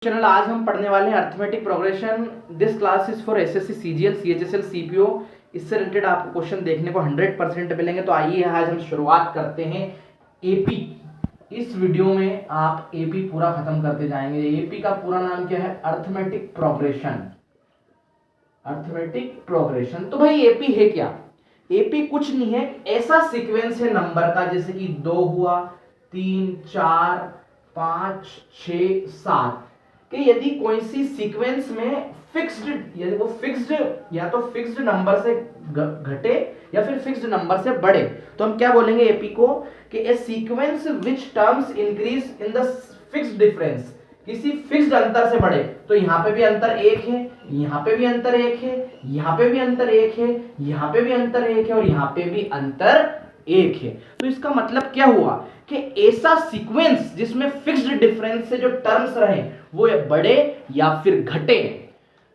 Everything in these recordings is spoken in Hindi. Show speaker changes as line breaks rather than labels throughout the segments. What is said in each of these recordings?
चैनल आज हम पढ़ने वाले हैं arithmetic progression. This class is for SSC CGL CHSL CPO. इससे रिलेटेड आपको क्वेश्चन देखने को 100% मिलेंगे। तो आइए आज हम शुरुआत करते हैं एपी। इस वीडियो में आप एपी पूरा खत्म करते जाएंगे। एपी का पूरा नाम क्या है? Arithmetic progression. Arithmetic progression. तो भाई एपी है क्या? एपी कुछ नहीं है, ऐसा सीक्वेंस है नंबर का, जैसे कि 2 हुआ, 3, 4, 5, 6, 7 कि यदि कोई सी सीक्वेंस में फिक्स्ड, यदि वो फिक्स्ड या तो फिक्स्ड नंबर से घटे या फिर फिक्स्ड नंबर से बढ़े, तो हम क्या बोलेंगे एपी को कि a sequence which terms increase in the fixed difference. किसी फिक्स्ड अंतर से बढ़े, तो यहां पे भी अंतर 1 है, यहां पे भी अंतर 1 है, यहां पे भी अंतर 1 है, यहां पे भी अंतर 1 है और यहां पे भी अंतर 1 है। तो इसका मतलब क्या हुआ कि ऐसा सीक्वेंस जिसमें फिक्स्ड डिफरेंस से जो टर्म्स रहे वो बढ़े या फिर घटे,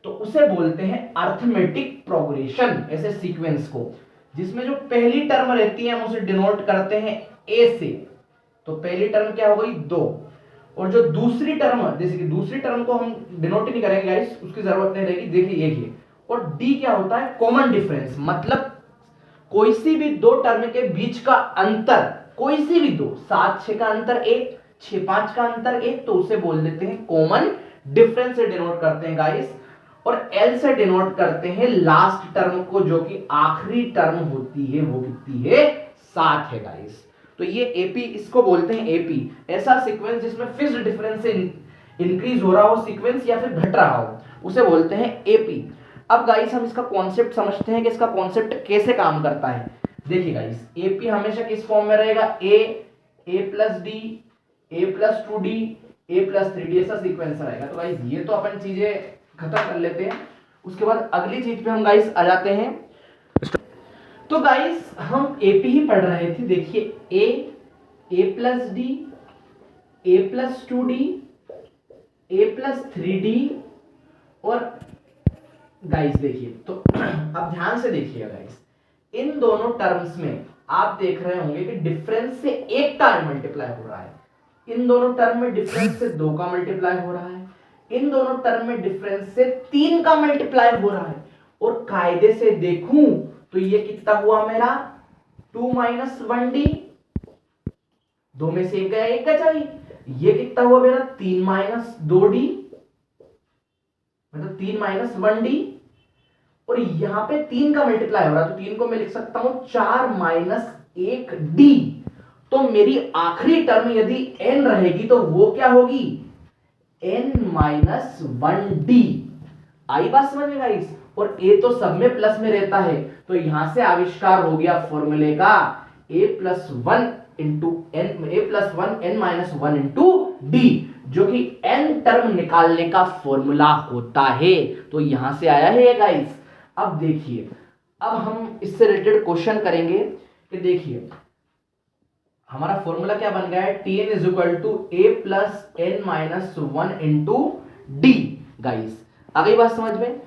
तो उसे बोलते हैं अर्थमेटिक प्रोग्रेशन। ऐसे सीक्वेंस को जिसमें जो पहली टर्म रहती है हम उसे डिनोट करते हैं ए से। तो पहली टर्म क्या हो गई? 2। और जो दूसरी टर्म, जैसे कि दूसरी टर्म को हम डिनोट नहीं करेंगे गाइस, उसकी जरूरत नहीं रहेगी। देखिए एक ही। और डी क्या होता है? Common difference. मतलब कोई सी भी दो टर्म के बीच का अंतर, कोई सी भी दो, 7, 6 का अंतर 1, 6, 5 का अंतर 1, तो उसे बोल देते हैं कॉमन डिफरेंस से डिनोट करते हैं गाइस। और एल से डिनोट करते हैं लास्ट टर्म को, जो कि आखिरी टर्म होती है, वो कितनी है? 7 है गाइस। तो ये एपी, इसको बोलते हैं एपी। ऐसा सीक्वेंस जिसमें फिक्स्ड डिफरेंस से इंक्रीज हो रहा हो सीक्वेंस या फिर घट रहा हो, उसे बोलते हैं एपी। अब गाइस हम इसका कॉन्सेप्ट समझते हैं कि इसका कॉन्सेप्ट कैसे काम करता है। देखिए गाइस, एपी हमेशा किस फॉर्म में रहेगा? ए प्लस डी, ए प्लस 2d, ए प्लस 3d, ऐसा सीक्वेंस रहेगा। तो गाइस ये तो अपन चीजें खत्म कर लेते हैं। उसके बाद अगली चीज पे हम गाइस आ जाते हैं। तो गाइस हम एपी ही पढ़ रहे थे। देखिए ए प्लस डी, ए प्लस 2d, ए प्लस 3d और गाइस देखिए, तो अब ध्यान से देखिएगा गाइस, इन दोनों टर्म्स में आप देख रहे होंगे कि डिफरेंस से 1 का मल्टीप्लाई हो रहा है। इन दोनों टर्म में डिफरेंस से 2 का मल्टीप्लाई हो रहा है। इन दोनों टर्म में डिफरेंस से 3 का मल्टीप्लाई हो रहा है। और कायदे से देखूं तो ये कितना हुआ मेरा? 2 माइनस 1d, 2 में से 1 गया, 1 बचा ही। ये कितना हुआ मेरा? 3 माइनस 2d, मतलब 3 माइनस 1d। और यहां पे 3 का मल्टीप्लाई हो रहा है, तो 3 को मैं लिख सकता हूं 4 माइनस 1d। तो मेरी आखिरी टर्म यदि n रहेगी तो वो क्या होगी? n minus 1d। आई बात समझ में गाइस? और a तो सब में प्लस में रहता है, तो यहां से आविष्कार हो गया फॉर्मूले का a plus 1 into n, a plus 1 n minus 1 into d, जो कि n टर्म निकालने का फॉर्मूला होता है। तो यहां से आया है गाइस। अब देखिए, अब हम इससे रिलेटेड क्वेश्चन करेंगे कि देखिए हमारा फॉर्मूला क्या बन गया है? Tn is equal to a plus n minus 1 into D. Guys आ गई बात समझ में?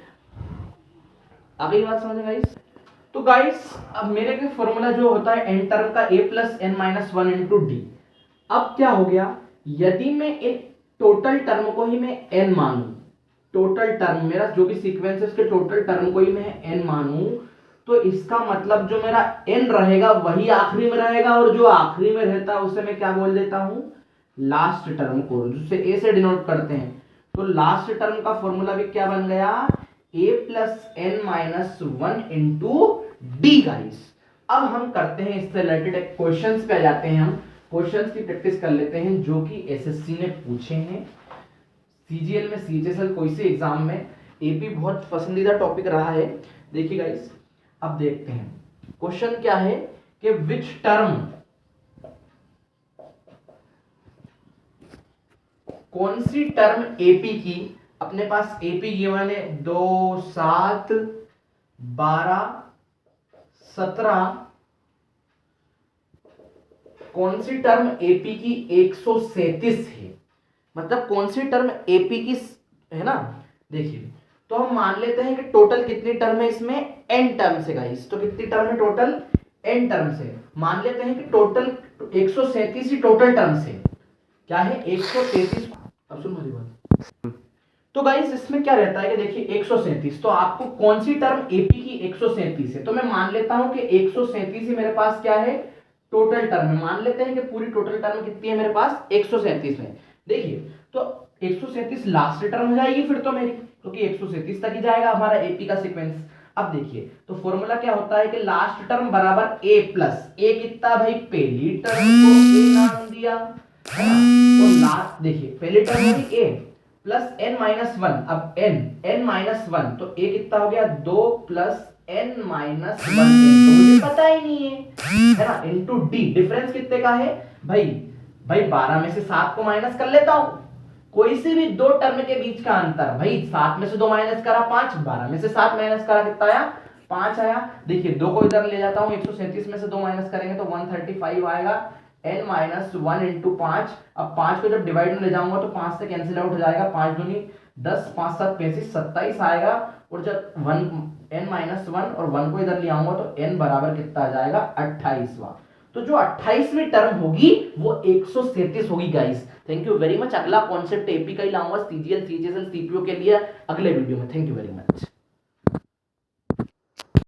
आ गई बात समझ में गाइस? तो गाइस अब मेरे के फॉर्मूला जो होता है n टर्म का a plus n minus 1 into D. अब क्या हो गया? यदि मैं इन टोटल टर्म को ही मैं n मानूं, टोटल टर्म मेरा जो भी सीक्वेंस है उसके टोटल टर्म को ही मैं n मानूं, तो इसका मतलब जो मेरा n रहेगा वही आखिरी में रहेगा, और जो आखिरी में रहता है उसे मैं क्या बोल देता हूं? लास्ट टर्म को, जिसे a से डिनोट करते हैं। तो लास्ट टर्म का फॉर्मूला भी क्या बन गया? a plus n minus 1 into D. Guys अब हम करते हैं इससे रिलेटेड क्वेश्चंस पे आ जाते हैं। हम क्वेश्चंस की प्रैक्टिस कर लेते हैं जो कि एसएससी ने पूछे हैं। सीजीएल में, सीएचएसएल, कोई से एग्जाम में एपी बहुत पसंदीदा टॉपिक रहा है। देखिए गाइस, अब देखते हैं क्वेश्चन क्या है कि विच टर्म, कौन सी टर्म एपी की, अपने पास एपी गिवन है 2, 7, 12, 17, कौन सी टर्म एपी की 137 है? मतलब कौन सी टर्म एपी की है ना? देखिए, तो हम मान लेते हैं कि टोटल कितनी टर्म है इसमें? n टर्म से गाइस। तो कितनी टर्म है टोटल? n टर्म से। मान लेते हैं कि टोटल 137 ही टोटल टर्म से क्या है? 133। अब सुन मेरी बात, तो गाइस इसमें क्या रहता है कि देखिए 137, तो आपको कौन सी टर्म एपी की 137 है, तो मैं मान लेता हूं कि 137 ही मेरे पास क्या है, टोटल टर्म है। मान लेते हैं कि पूरी टोटल टर्म कितनी है मेरे पास, 137 में। देखिए तो 137 लास्ट टर्म हो जाएगी फिर तो मेरी, क्योंकि 137 तक ही जाएगा हमारा एपी का सीक्वेंस। अब देखिए तो फॉर्मूला क्या होता है कि लास्ट टर्म बराबर ए प्लस ए, कितना भाई, पहली टर्म को ए नाम दिया है ना, और लास्ट देखिए पहली टर्म हुई ए प्लस एन माइनस वन, अब एन माइनस वन, तो ए कितना हो गया, 2 प्लस एन माइनस वन, तो मुझे पता ही नहीं है ना, इंटू डी, डिफरेंस कितने का है भाई 12 में से 7 को माइनस कर लेता हूं, कोई सी भी दो टर्म के बीच का अंतर, भाई 7 में से 2 माइनस करा 5, 12 में से 7 माइनस करा कितना आया, 5 आया। देखिए 2 को इधर ले जाता हूं, 137 में से 2 माइनस करेंगे तो 135 आएगा, n माइनस 1 इंटू 5। अब 5 को जब डिवाइड में ले जाऊंगा तो 5 से कैंसिल आउट हो जाएगा, 5 दूनी 10, 5 7 35, 27 आएगा। और जब 1 n माइनस 1 और 1 को इधर ले आऊंगा तो n बराबर कितना आ जाएगा, 28वां। तो जो 28वीं टर्म होगी वो 137 होगी guys. Thank you very much. अगला कॉन्सेप्ट एपी का ही लाऊंगा सीजीएल, सीजीएसएल, सीपीओ के लिए अगले वीडियो में। Thank you very much.